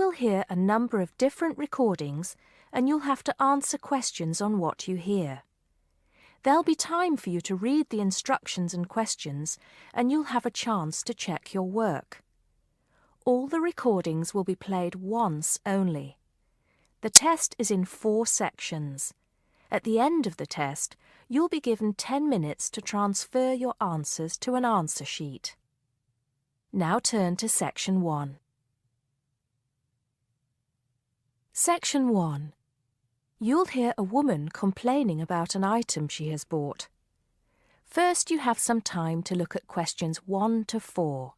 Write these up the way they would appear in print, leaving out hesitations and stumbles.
will hear a number of different recordings and you'll have to answer questions on what you hear. There'll be time for you to read the instructions and questions and you'll have a chance to check your work. All the recordings will be played once only. The test is in 4 sections. At the end of the test, you'll be given 10 minutes to transfer your answers to an answer sheet. Now turn to Section 1. Section 1. You'll hear a woman complaining about an item she has bought. First, you have some time to look at questions 1 to 4.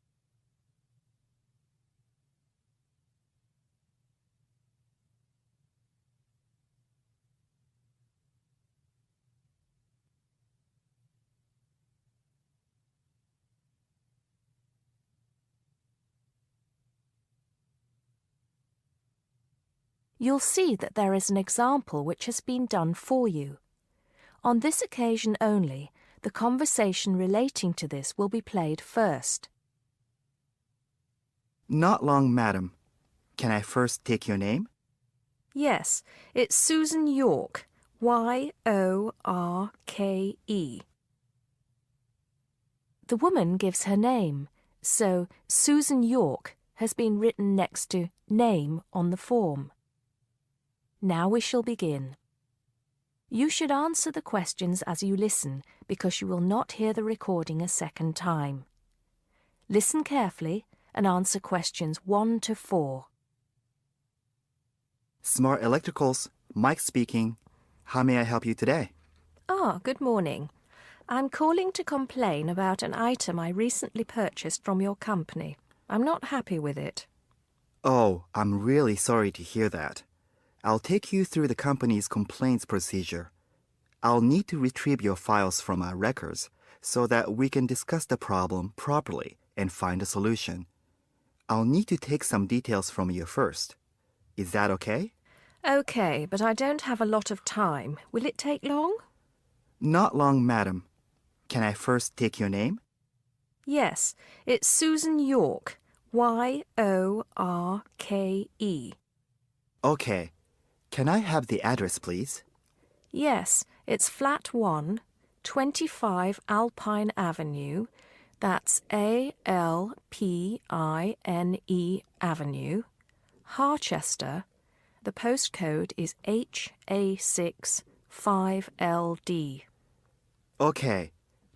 You'll see that there is an example which has been done for you. On this occasion only, the conversation relating to this will be played first. Not long, madam. Can I first take your name? Yes, it's Susan Yorke, Y-O-R-K-E. The woman gives her name, so Susan Yorke has been written next to name on the form. Now we shall begin. You should answer the questions as you listen because you will not hear the recording a second time. Listen carefully and answer questions 1 to 4. Smart Electricals, Mike speaking. How may I help you today? Good morning. I'm calling to complain about an item I recently purchased from your company. I'm not happy with it. Oh, I'm really sorry to hear that. I'll take you through the company's complaints procedure. I'll need to retrieve your files from our records so that we can discuss the problem properly and find a solution. I'll need to take some details from you first. Is that okay? Okay, but I don't have a lot of time. Will it take long? Not long, madam. Can I first take your name? Yes, it's Susan Yorke, Y-O-R-K-E. Okay. Can I have the address, please? Yes, it's Flat 1, 25 Alpine Avenue. That's A-L-P-I-N-E Avenue, Harchester. The postcode is HA6 5LD. Okay.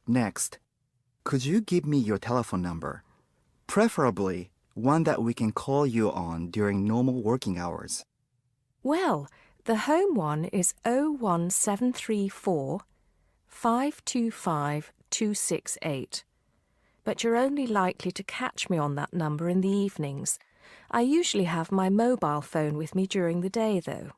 Next. Could you give me your telephone number? Preferably one that we can call you on during normal working hours. Well, the home one is 01734 525 268. But you're only likely to catch me on that number in the evenings. I usually have my mobile phone with me during the day, though.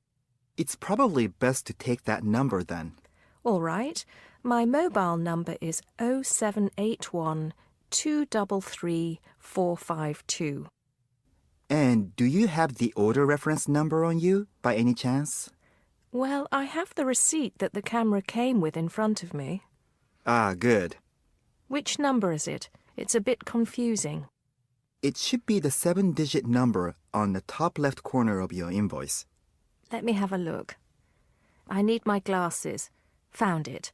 It's probably best to take that number then. All right. My mobile number is 0781 233 452. And do you have the order reference number on you, by any chance? Well, I have the receipt that the camera came with in front of me. Ah, good. Which number is it? It's a bit confusing. It should be the 7-digit number on the top left corner of your invoice. Let me have a look. I need my glasses. Found it.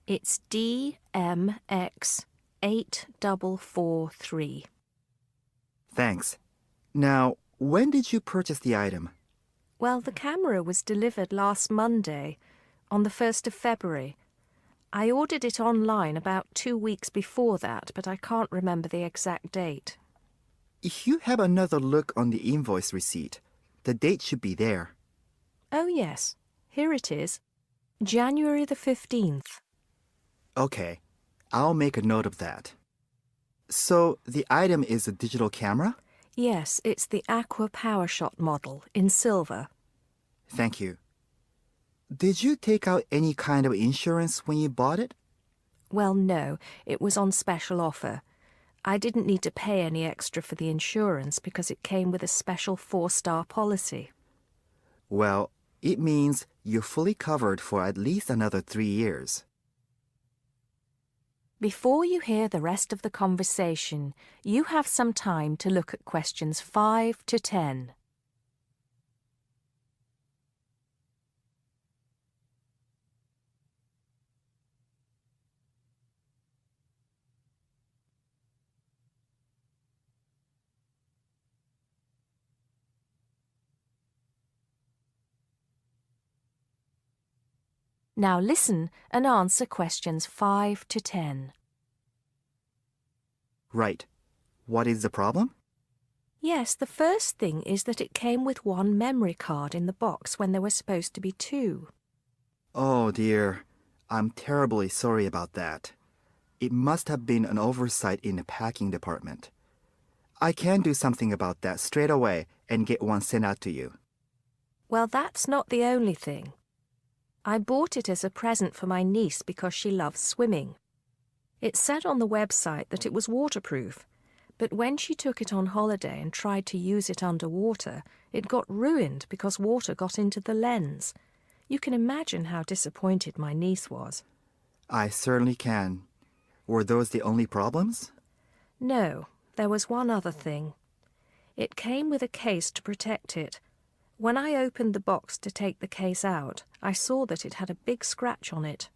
It's DMX8443. Thanks. Now, when did you purchase the item? Well, the camera was delivered last Monday, on the 1st of February. I ordered it online about 2 weeks before that, but I can't remember the exact date. If you have another look on the invoice receipt, the date should be there. Oh, yes. Here it is. January the 15th. Okay, I'll make a note of that. So, the item is a digital camera? Yes, it's the Aqua PowerShot model in silver. Thank you. Did you take out any kind of insurance when you bought it? Well, no, it was on special offer. I didn't need to pay any extra for the insurance because it came with a special 4-star policy. Well, it means you're fully covered for at least another 3 years. Before you hear the rest of the conversation, you have some time to look at questions 5 to 10. Now listen and answer questions 5 to 10. Right. What is the problem? Yes, the first thing is that it came with one memory card in the box when there were supposed to be two. Oh dear. I'm terribly sorry about that. It must have been an oversight in the packing department. I can do something about that straight away and get one sent out to you. Well, that's not the only thing. I bought it as a present for my niece because she loves swimming. It said on the website that it was waterproof, but when she took it on holiday and tried to use it underwater, it got ruined because water got into the lens. You can imagine how disappointed my niece was. I certainly can. Were those the only problems? No, there was one other thing. It came with a case to protect it. When I opened the box to take the case out, I saw that it had a big scratch on it.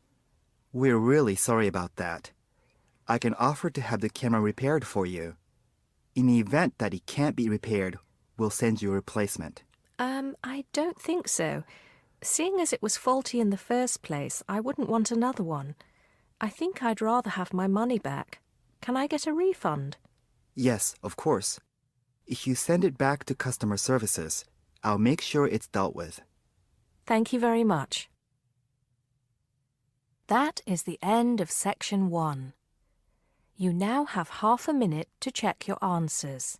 We're really sorry about that. I can offer to have the camera repaired for you. In the event that it can't be repaired, we'll send you a replacement. I don't think so. Seeing as it was faulty in the first place, I wouldn't want another one. I think I'd rather have my money back. Can I get a refund? Yes, of course. If you send it back to customer services, I'll make sure it's dealt with. Thank you very much. That is the end of section 1. You now have half a minute to check your answers.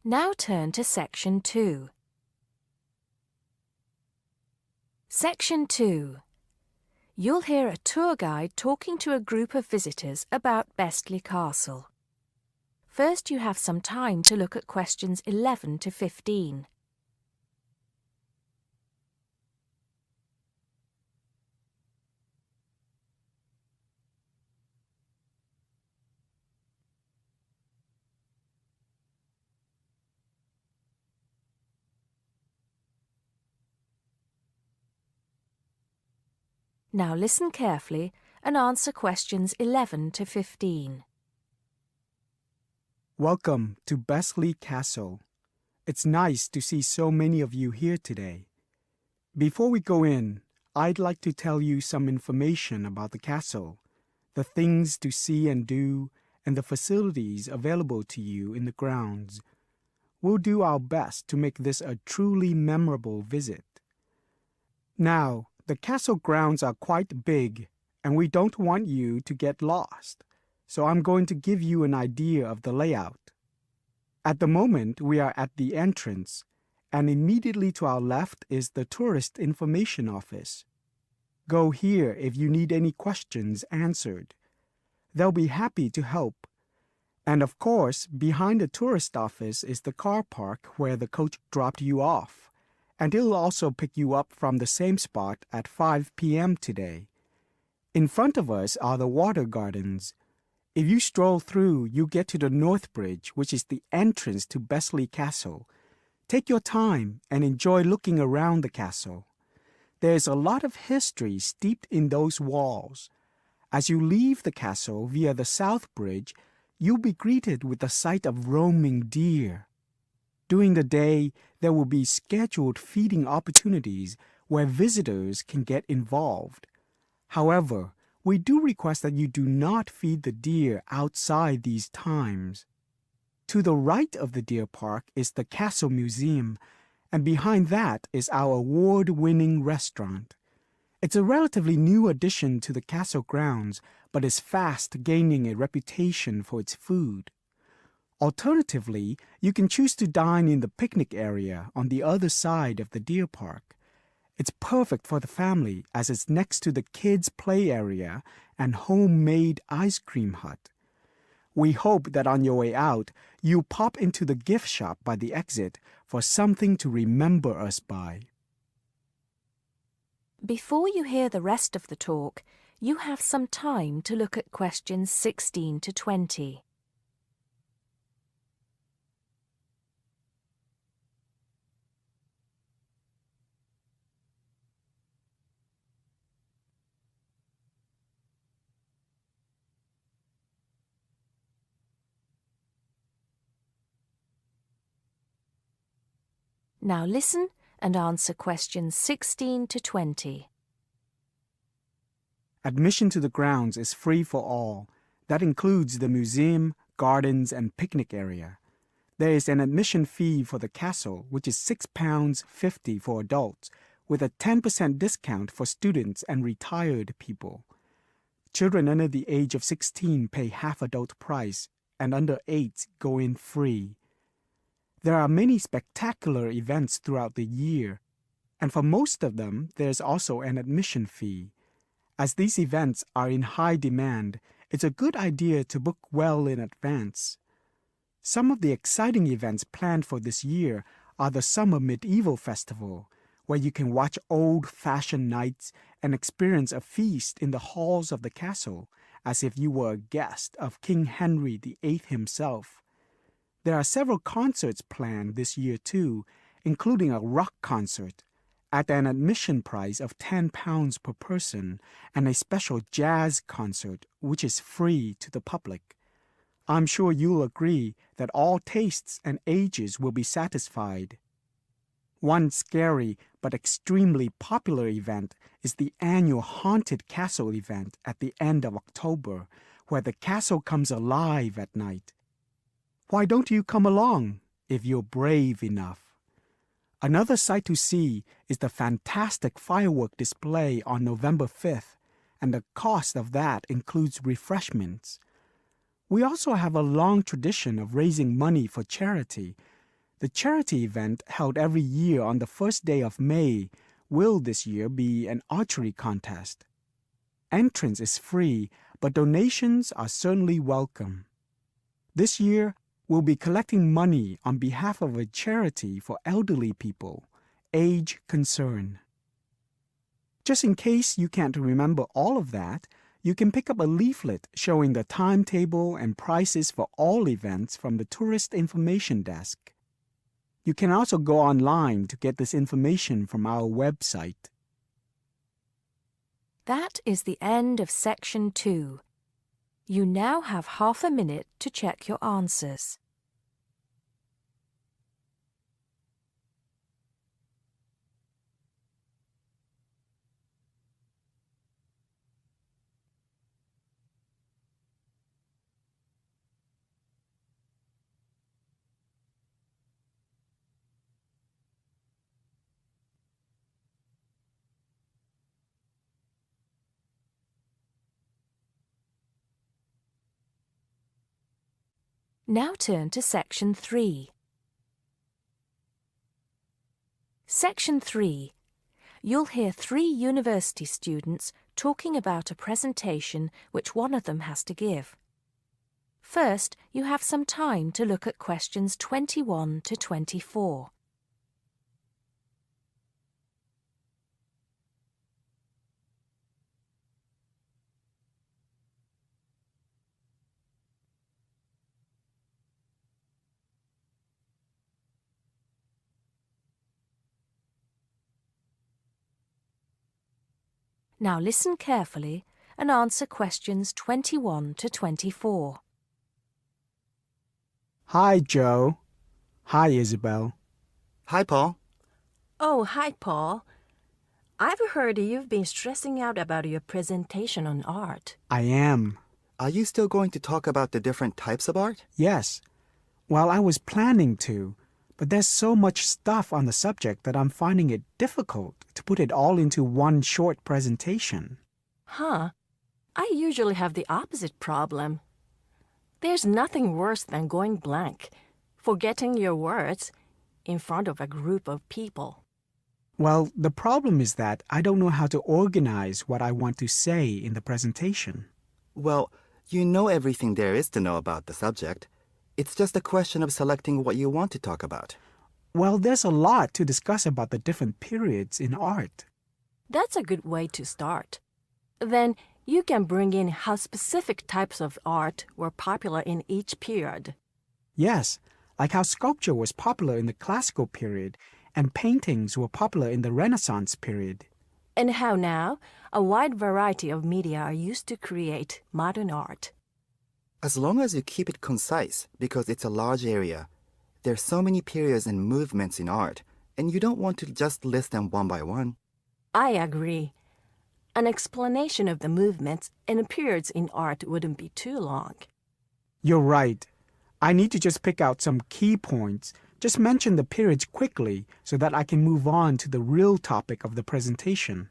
Now turn to section 2. Section 2. You'll hear a tour guide talking to a group of visitors about Bestley Castle. First, you have some time to look at questions 11 to 15. Now listen carefully and answer questions 11 to 15. Welcome to Bestley Castle. It's nice to see so many of you here today. Before we go in, I'd like to tell you some information about the castle, the things to see and do, and the facilities available to you in the grounds. We'll do our best to make this a truly memorable visit. Now, the castle grounds are quite big, and we don't want you to get lost, so I'm going to give you an idea of the layout. At the moment, we are at the entrance, and immediately to our left is the Tourist Information Office. Go here if you need any questions answered. They'll be happy to help. And of course, behind the tourist office is the car park where the coach dropped you off, and it'll also pick you up from the same spot at 5 p.m. today. In front of us are the water gardens. If you stroll through, you get to the North Bridge, which is the entrance to Bestley Castle. Take your time and enjoy looking around the castle. There's a lot of history steeped in those walls. As you leave the castle via the South Bridge, you'll be greeted with the sight of roaming deer. During the day, there will be scheduled feeding opportunities where visitors can get involved. However, we do request that you do not feed the deer outside these times. To the right of the deer park is the Castle Museum, and behind that is our award-winning restaurant. It's a relatively new addition to the castle grounds, but is fast gaining a reputation for its food. Alternatively, you can choose to dine in the picnic area on the other side of the deer park. It's perfect for the family as it's next to the kids' play area and homemade ice cream hut. We hope that on your way out, you pop into the gift shop by the exit for something to remember us by. Before you hear the rest of the talk, You have some time to look at questions 16 to 20. Now listen and answer questions 16 to 20. Admission to the grounds is free for all. That includes the museum, gardens, and picnic area. There is an admission fee for the castle, which is £6.50 for adults, with a 10% discount for students and retired people. Children under the age of 16 pay half adult price, and under 8 go in free. There are many spectacular events throughout the year, and for most of them, there's also an admission fee. As these events are in high demand, it's a good idea to book well in advance. Some of the exciting events planned for this year are the Summer Medieval Festival, where you can watch old-fashioned nights and experience a feast in the halls of the castle, as if you were a guest of King Henry VIII himself. There are several concerts planned this year too, including a rock concert at an admission price of £10 per person and a special jazz concert which is free to the public. I'm sure you'll agree that all tastes and ages will be satisfied. One scary but extremely popular event is the annual Haunted Castle event at the end of October, where the castle comes alive at night. Why don't you come along if you're brave enough? Another sight to see is the fantastic firework display on November 5th, and the cost of that includes refreshments. We also have a long tradition of raising money for charity. The charity event held every year on the first day of May will this year be an archery contest. Entrance is free, but donations are certainly welcome. This year, we'll be collecting money on behalf of a charity for elderly people, Age Concern. Just in case you can't remember all of that, you can pick up a leaflet showing the timetable and prices for all events from the Tourist Information Desk. You can also go online to get this information from our website. That is the end of Section 2. You now have half a minute to check your answers. Now turn to Section 3. Section 3. You'll hear 3 university students talking about a presentation which one of them has to give. First, you have some time to look at questions 21 to 24. Now listen carefully and answer questions 21 to 24. Hi, Joe. Hi, Isabel. Hi, Paul. Oh, hi, Paul. I've heard you've been stressing out about your presentation on art. I am. Are you still going to talk about the different types of art? Yes. Well, I was planning to, but there's so much stuff on the subject that I'm finding it difficult to put it all into one short presentation. Huh. I usually have the opposite problem. There's nothing worse than going blank, forgetting your words in front of a group of people. Well, the problem is that I don't know how to organize what I want to say in the presentation. Well, you know everything there is to know about the subject. It's just a question of selecting what you want to talk about. Well, there's a lot to discuss about the different periods in art. That's a good way to start. Then you can bring in how specific types of art were popular in each period. Yes, like how sculpture was popular in the classical period and paintings were popular in the Renaissance period. And how now a wide variety of media are used to create modern art. As long as you keep it concise, because it's a large area, there's so many periods and movements in art, and you don't want to just list them one by one. I agree. An explanation of the movements and periods in art wouldn't be too long. You're right. I need to just pick out some key points. Just mention the periods quickly so that I can move on to the real topic of the presentation.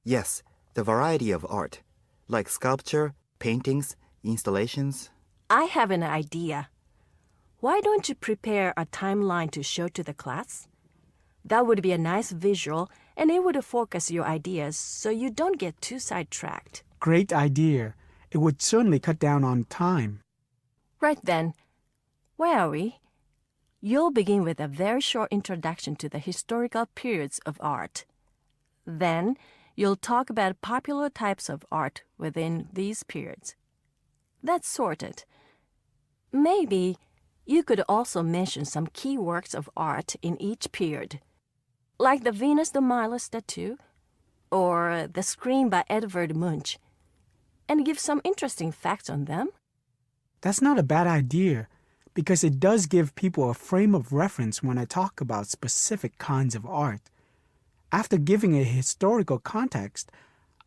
Yes, the variety of art, like sculpture, paintings, installations. I have an idea. Why don't you prepare a timeline to show to the class? That would be a nice visual, and it would focus your ideas so you don't get too sidetracked. Great idea. It would certainly cut down on time. Right then, where are we? You'll begin with a very short introduction to the historical periods of art. Then, you'll talk about popular types of art within these periods. That's sorted. Maybe you could also mention some key works of art in each period, like the Venus de Milo statue or the Scream by Edvard Munch, and give some interesting facts on them. That's not a bad idea, because it does give people a frame of reference when I talk about specific kinds of art. After giving a historical context,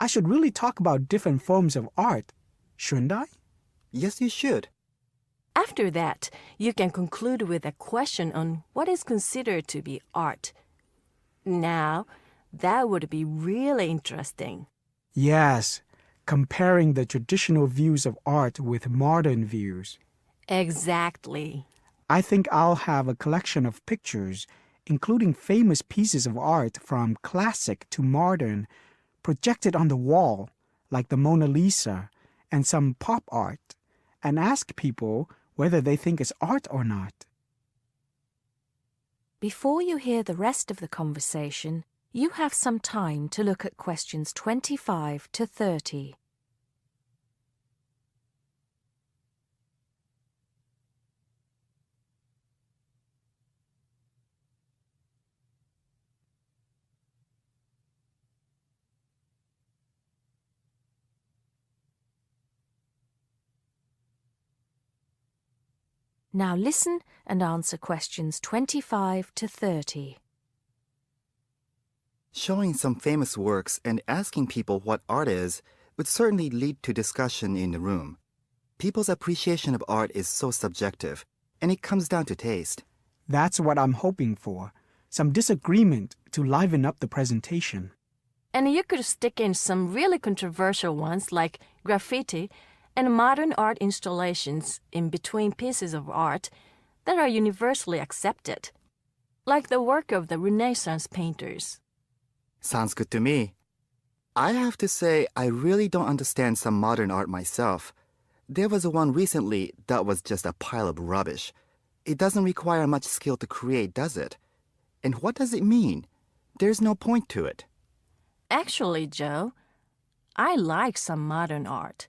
I should really talk about different forms of art, shouldn't I? Yes, you should. After that, you can conclude with a question on what is considered to be art. Now, that would be really interesting. Yes, comparing the traditional views of art with modern views. Exactly. I think I'll have a collection of pictures, including famous pieces of art from classic to modern, projected on the wall, like the Mona Lisa, and some pop art, and ask people whether they think it's art or not. Before you hear the rest of the conversation, you have some time to look at questions 25 to 30. Now listen and answer questions 25 to 30. Showing some famous works and asking people what art is would certainly lead to discussion in the room. People's appreciation of art is so subjective, and it comes down to taste. That's what I'm hoping for, some disagreement to liven up the presentation. And you could stick in some really controversial ones like graffiti and modern art installations in between pieces of art that are universally accepted, like the work of the Renaissance painters. Sounds good to me. I have to say, I really don't understand some modern art myself. There was one recently that was just a pile of rubbish. It doesn't require much skill to create, does it? And what does it mean? There's no point to it. Actually, Joe, I like some modern art.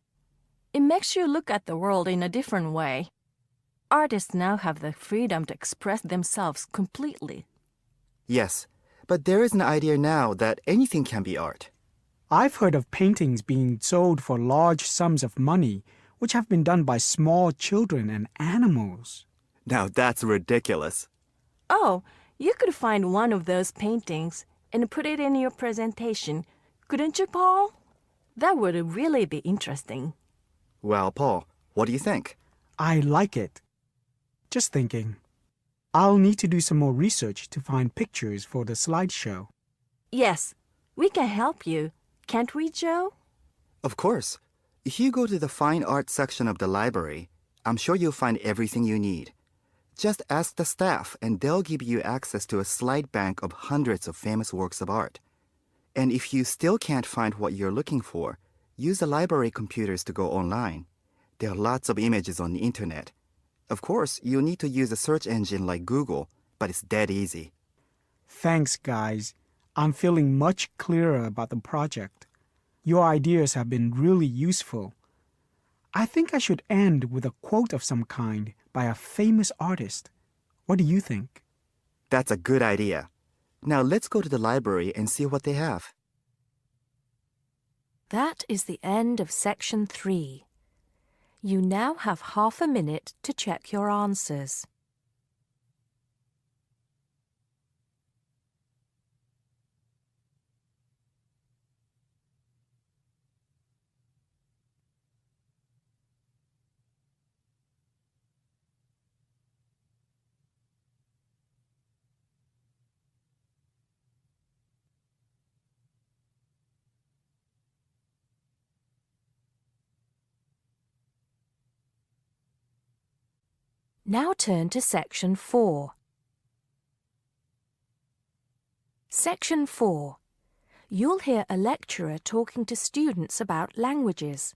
It makes you look at the world in a different way. Artists now have the freedom to express themselves completely. Yes, but there is an idea now that anything can be art. I've heard of paintings being sold for large sums of money, which have been done by small children and animals. Now that's ridiculous. Oh, you could find one of those paintings and put it in your presentation, couldn't you, Paul? That would really be interesting. Well, Paul, what do you think? I like it. Just thinking. I'll need to do some more research to find pictures for the slideshow. Yes, we can help you, can't we, Joe? Of course. If you go to the fine art section of the library, I'm sure you'll find everything you need. Just ask the staff and they'll give you access to a slide bank of hundreds of famous works of art. And if you still can't find what you're looking for, use the library computers to go online. There are lots of images on the internet. Of course, you'll need to use a search engine like Google, but it's dead easy. Thanks, guys. I'm feeling much clearer about the project. Your ideas have been really useful. I think I should end with a quote of some kind by a famous artist. What do you think? That's a good idea. Now let's go to the library and see what they have. That is the end of section 3. You now have half a minute to check your answers. Now turn to section 4. Section 4. You'll hear a lecturer talking to students about languages.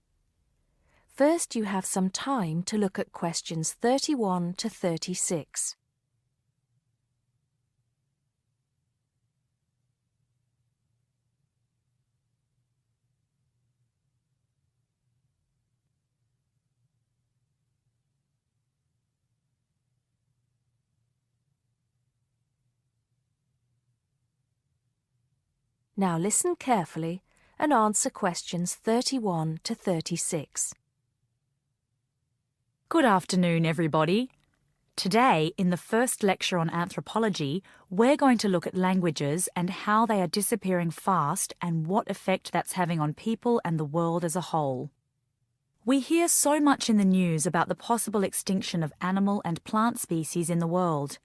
First, you have some time to look at questions 31 to 36. Now listen carefully and answer questions 31 to 36. Good afternoon, everybody. Today, in the first lecture on anthropology, we're going to look at languages and how they are disappearing fast and what effect that's having on people and the world as a whole. We hear so much in the news about the possible extinction of animal and plant species in the world.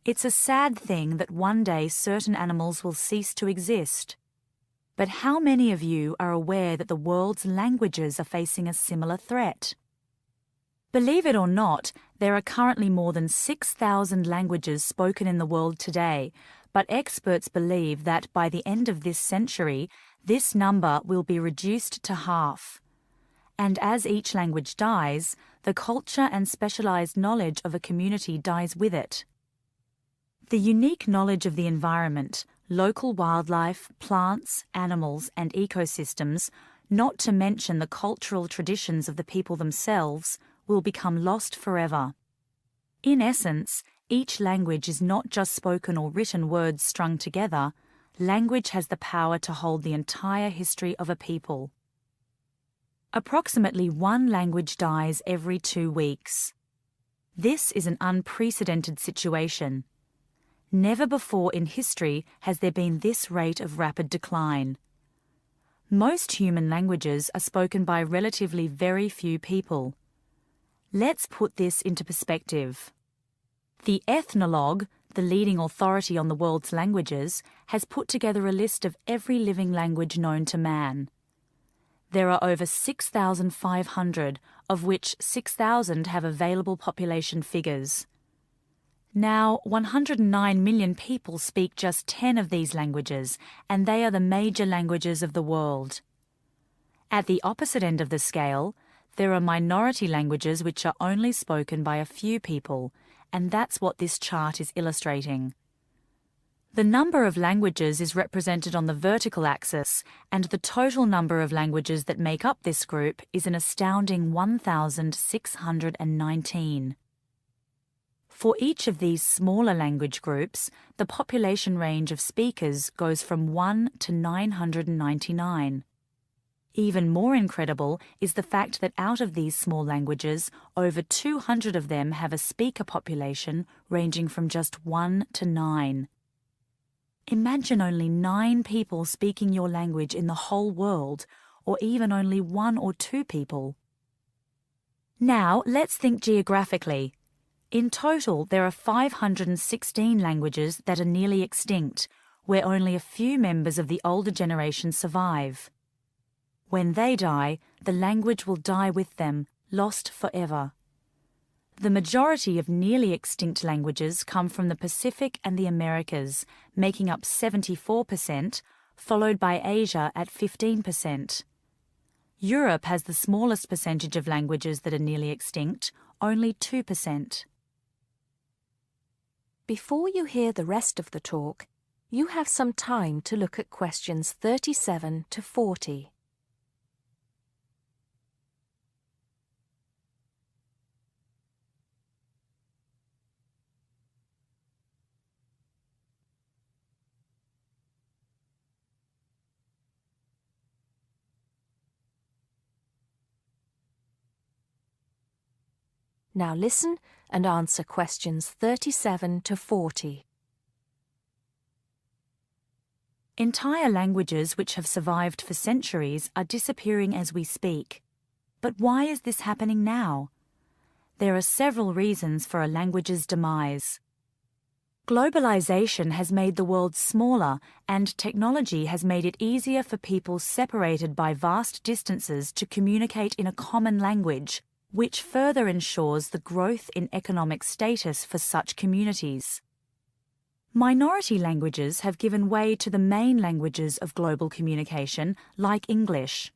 It's a sad thing that one day certain animals will cease to exist. But how many of you are aware that the world's languages are facing a similar threat? Believe it or not, there are currently more than 6,000 languages spoken in the world today, but experts believe that by the end of this century, this number will be reduced to half. And as each language dies, the culture and specialized knowledge of a community dies with it. The unique knowledge of the environment, local wildlife, plants, animals, and ecosystems, not to mention the cultural traditions of the people themselves, will become lost forever. In essence, each language is not just spoken or written words strung together. Language has the power to hold the entire history of a people. Approximately one language dies every 2 weeks. This is an unprecedented situation. Never before in history has there been this rate of rapid decline. Most human languages are spoken by relatively very few people. Let's put this into perspective. The Ethnologue, the leading authority on the world's languages, has put together a list of every living language known to man. There are over 6,500, of which 6,000 have available population figures. Now, 109 million people speak just 10 of these languages, and they are the major languages of the world. At the opposite end of the scale, there are minority languages which are only spoken by a few people, and that's what this chart is illustrating. The number of languages is represented on the vertical axis, and the total number of languages that make up this group is an astounding 1,619. For each of these smaller language groups, the population range of speakers goes from 1 to 999. Even more incredible is the fact that out of these small languages, over 200 of them have a speaker population ranging from just 1 to 9. Imagine only 9 people speaking your language in the whole world, or even only 1 or 2 people. Now, let's think geographically. In total, there are 516 languages that are nearly extinct, where only a few members of the older generation survive. When they die, the language will die with them, lost forever. The majority of nearly extinct languages come from the Pacific and the Americas, making up 74%, followed by Asia at 15%. Europe has the smallest percentage of languages that are nearly extinct, only 2%. Before you hear the rest of the talk, you have some time to look at questions 37 to 40. Now listen and answer questions 37 to 40. Entire languages which have survived for centuries are disappearing as we speak. But why is this happening now? There are several reasons for a language's demise. Globalization has made the world smaller, and technology has made it easier for people separated by vast distances to communicate in a common language, which further ensures the growth in economic status for such communities. Minority languages have given way to the main languages of global communication, like English.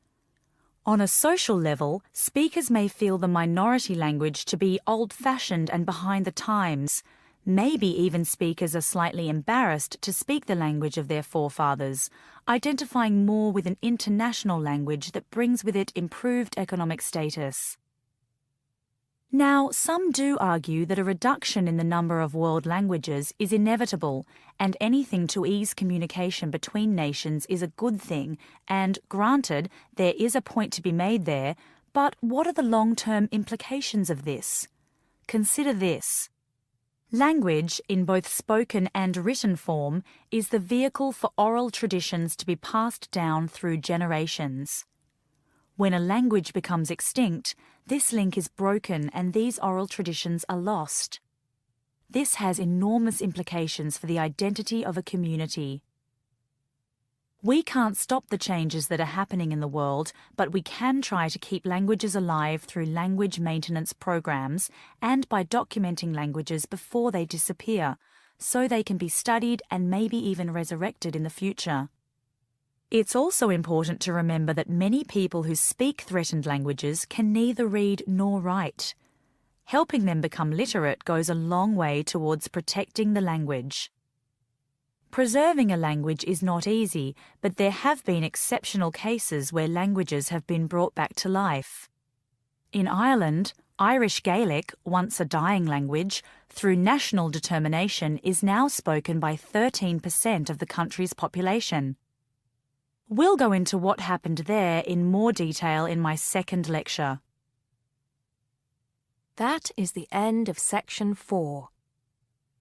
On a social level, speakers may feel the minority language to be old-fashioned and behind the times. Maybe even speakers are slightly embarrassed to speak the language of their forefathers, identifying more with an international language that brings with it improved economic status. Now, some do argue that a reduction in the number of world languages is inevitable, and anything to ease communication between nations is a good thing, and granted, there is a point to be made there, but what are the long-term implications of this? Consider this. Language, in both spoken and written form, is the vehicle for oral traditions to be passed down through generations. When a language becomes extinct, this link is broken and these oral traditions are lost. This has enormous implications for the identity of a community. We can't stop the changes that are happening in the world, but we can try to keep languages alive through language maintenance programs and by documenting languages before they disappear, so they can be studied and maybe even resurrected in the future. It's also important to remember that many people who speak threatened languages can neither read nor write. Helping them become literate goes a long way towards protecting the language. Preserving a language is not easy, but there have been exceptional cases where languages have been brought back to life. In Ireland, Irish Gaelic, once a dying language, through national determination is now spoken by 13% of the country's population. We'll go into what happened there in more detail in my second lecture. That is the end of section 4.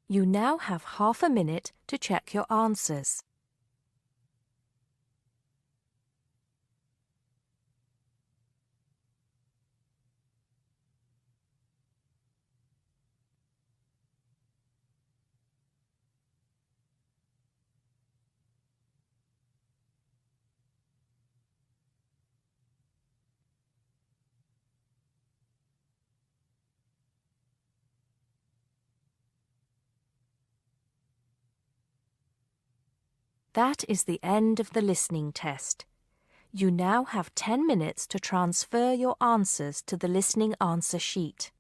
You now have half a minute to check your answers. That is the end of the listening test. You now have 10 minutes to transfer your answers to the listening answer sheet.